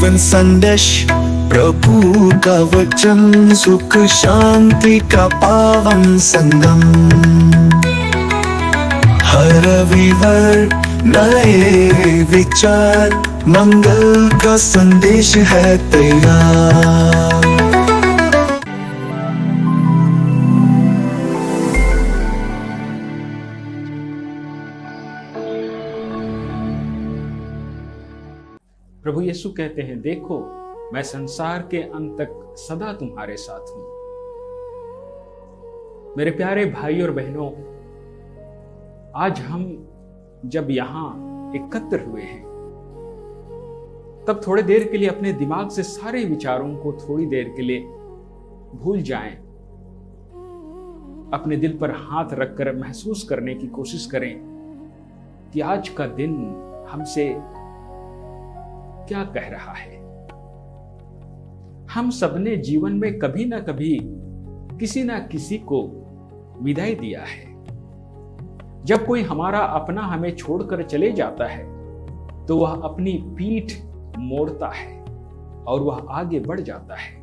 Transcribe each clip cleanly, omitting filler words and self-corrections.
जीवन संदेश, प्रभु का वचन, सुख शांति का पावन संगम। हर रविवार नए विचार, मंगल का संदेश है तैयार। प्रभु यीशु कहते हैं, देखो मैं संसार के अंत तक सदा तुम्हारे साथ हूं। मेरे प्यारे भाई और बहनों, आज हम जब यहां एकत्र हुए हैं, तब थोड़ी देर के लिए अपने दिमाग से सारे विचारों को थोड़ी देर के लिए भूल जाएं। अपने दिल पर हाथ रखकर महसूस करने की कोशिश करें कि आज का दिन हमसे क्या कह रहा है। हम सबने जीवन में कभी ना कभी किसी ना किसी को विदाई दिया है। जब कोई हमारा अपना हमें छोड़कर चले जाता है तो वह अपनी पीठ मोड़ता है और वह आगे बढ़ जाता है।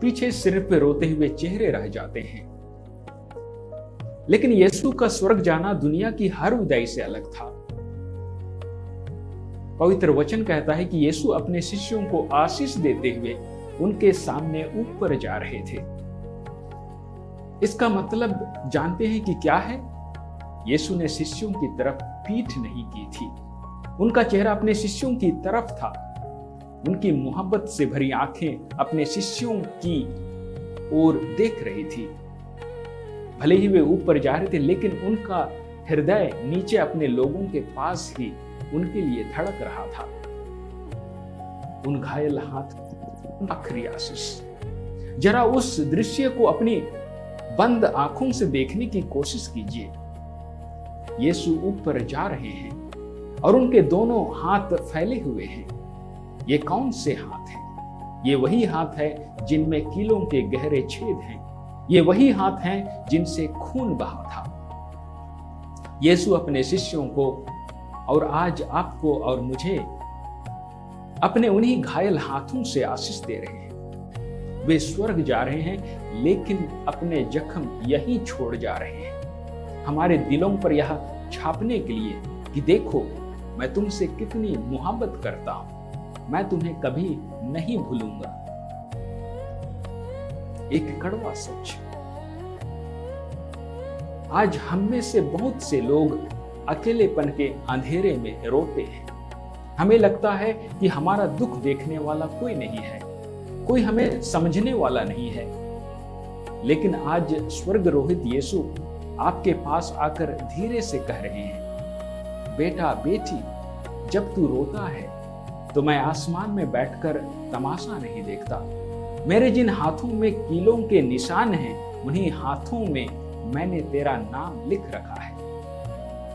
पीछे सिर पे रोते हुए चेहरे रह जाते हैं। लेकिन यीशु का स्वर्ग जाना दुनिया की हर विदाई से अलग था। पवित्र वचन कहता है कि यीशु अपने शिष्यों को आशीष देते हुए उनके सामने ऊपर जा रहे थे। इसका मतलब जानते हैं कि क्या है? यीशु ने शिष्यों की तरफ पीठ नहीं की थी। उनका चेहरा अपने शिष्यों की तरफ था। उनकी मोहब्बत से भरी आंखें अपने शिष्यों की ओर देख रही थी। भले ही वे ऊपर जा रहे थे, लेकिन उनका हृदय नीचे अपने लोगों के पास ही उनके लिए धड़क रहा था। उन घायल हाथ आखिरी आशीष। जरा उस दृश्य को अपनी बंद आंखों से देखने की कोशिश कीजिए। यीशु ऊपर जा रहे हैं और उनके दोनों हाथ फैले हुए हैं। ये कौन से हाथ हैं? ये वही हाथ है जिनमें कीलों के गहरे छेद हैं। ये वही हाथ हैं जिनसे खून बहा था। यीशु अपने शिष्यों को और आज आपको और मुझे अपने उन्हीं घायल हाथों से आशीष दे रहे हैं। वे स्वर्ग जा रहे हैं, लेकिन अपने जख्म यहीं छोड़ जा रहे हैं, हमारे दिलों पर यह छापने के लिए कि देखो मैं तुमसे कितनी मोहब्बत करता हूं, मैं तुम्हें कभी नहीं भूलूंगा। एक कड़वा सच। आज हम में से बहुत से लोग अकेलेपन के अंधेरे में रोते हैं। हमें लगता है कि हमारा दुख देखने वाला कोई नहीं है, कोई हमें समझने वाला नहीं है। लेकिन आज स्वर्गरोहित यीशु आपके पास आकर धीरे से कह रहे हैं, बेटा बेटी, जब तू रोता है तो मैं आसमान में बैठकर तमाशा नहीं देखता। मेरे जिन हाथों में कीलों के निशान हैं, उन्हीं हाथों में मैंने तेरा नाम लिख रखा है।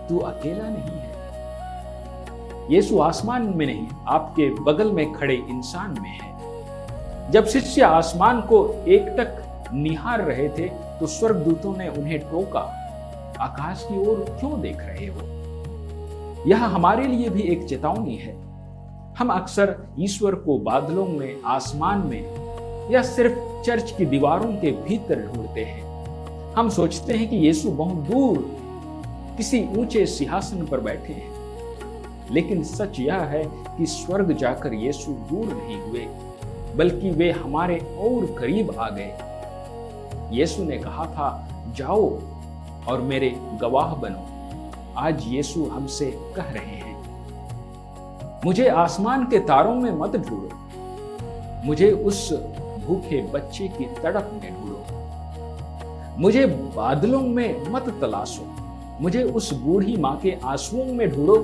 तू अकेला नहीं है। यीशु आसमान में नहीं, आपके बगल में खड़े इंसान में है। जब शिष्य आसमान को एकटक निहार रहे थे तो स्वर्गदूतों ने उन्हें टोका, आकाश की ओर क्यों देख रहे हो? यह हमारे लिए भी एक चेतावनी है। हम अक्सर ईश्वर को बादलों में, आसमान में या सिर्फ चर्च की दीवारों के भीतर ढूंढते हैं। हम सोचते हैं कि यीशु बहुत दूर किसी ऊंचे सिंहासन पर बैठे हैं। लेकिन सच यह है कि स्वर्ग जाकर यीशु दूर नहीं हुए, बल्कि वे हमारे और करीब आ गए। यीशु ने कहा था, जाओ और मेरे गवाह बनो। आज यीशु हमसे कह रहे हैं, मुझे आसमान के तारों में मत ढूंढो, मुझे उस भूखे बच्चे की तड़प में ढूंढो। मुझे बादलों में मत तलाशो, मुझे उस बूढ़ी मां के आंसुओं में ढूंढो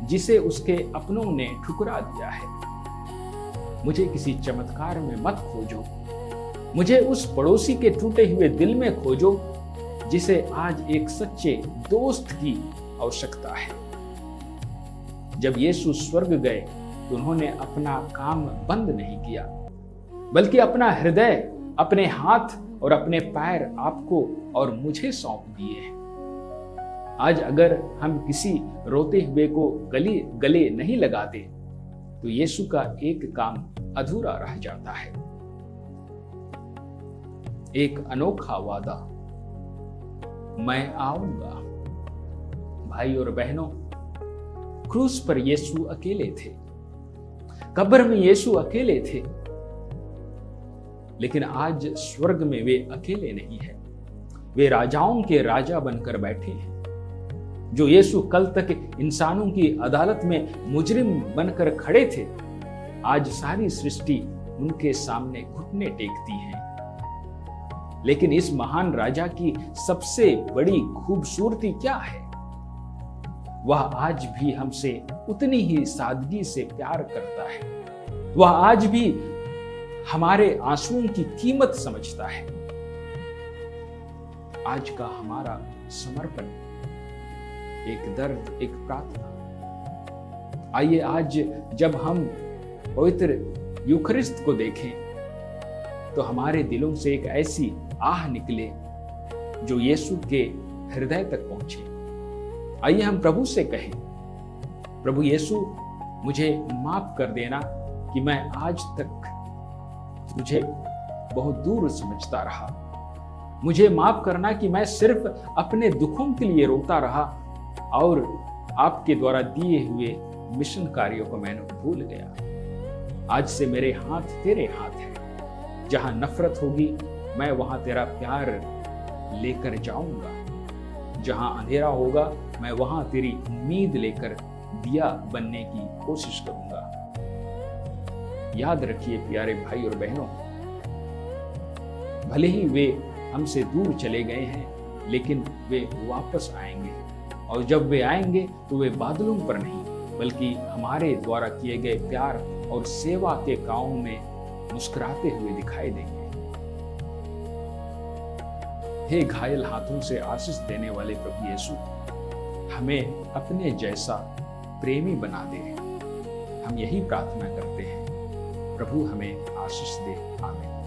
जिसे उसके अपनों ने ठुकरा दिया है। मुझे किसी चमत्कार में मत खोजो, मुझे उस पड़ोसी के टूटे हुए दिल में खोजो जिसे आज एक सच्चे दोस्त की आवश्यकता है। जब यीशु स्वर्ग गए तो उन्होंने अपना काम बंद नहीं किया, बल्कि अपना हृदय, अपने हाथ और अपने पैर आपको और मुझे सौंप दिए हैं। आज अगर हम किसी रोते हुए को गले नहीं लगाते, तो यीशु का एक काम अधूरा रह जाता है, एक अनोखा वादा, मैं आऊंगा। भाई और बहनों, क्रूस पर यीशु अकेले थे, कब्र में यीशु अकेले थे, लेकिन आज स्वर्ग में वे अकेले नहीं हैं। वे राजाओं के राजा बनकर बैठे हैं। जो यीशु कल तक इंसानों की अदालत में मुजरिम बनकर खड़े थे, आज सारी सृष्टि उनके सामने घुटने टेकती है। लेकिन इस महान राजा की सबसे बड़ी खूबसूरती क्या है? वह आज भी हमसे उतनी ही सादगी से प्यार करता है। वह आज भी हमारे आंसुओं की कीमत समझता है। आज का हमारा समर्पण, एक दर्द, एक प्रार्थना। आइए आज जब हम पवित्र यूखरिस्त को देखें तो हमारे दिलों से एक ऐसी आह निकले जो यीशु के हृदय तक पहुंचे। आइए हम प्रभु से कहें, प्रभु यीशु, मुझे माफ कर देना कि मैं आज तक तुझे बहुत दूर समझता रहा। मुझे माफ करना कि मैं सिर्फ अपने दुखों के लिए रोता रहा और आपके द्वारा दिए हुए मिशन कार्यों को मैंने भूल गया। आज से मेरे हाथ तेरे हाथ हैं। जहां नफरत होगी मैं वहां तेरा प्यार लेकर जाऊंगा। जहां अंधेरा होगा मैं वहां तेरी उम्मीद लेकर दिया बनने की कोशिश करूंगा। याद रखिए प्यारे भाई और बहनों, भले ही वे हमसे दूर चले गए हैं, लेकिन वे वापस आएंगे। और जब वे आएंगे तो वे बादलों पर नहीं, बल्कि हमारे द्वारा किए गए प्यार और सेवा के कामों में मुस्कुराते हुए दिखाई देंगे। हे घायल हाथों से आशीष देने वाले प्रभु यीशु, हमें अपने जैसा प्रेमी बना दे। हम यही प्रार्थना करते हैं। प्रभु हमें आशीष दे। आमीन।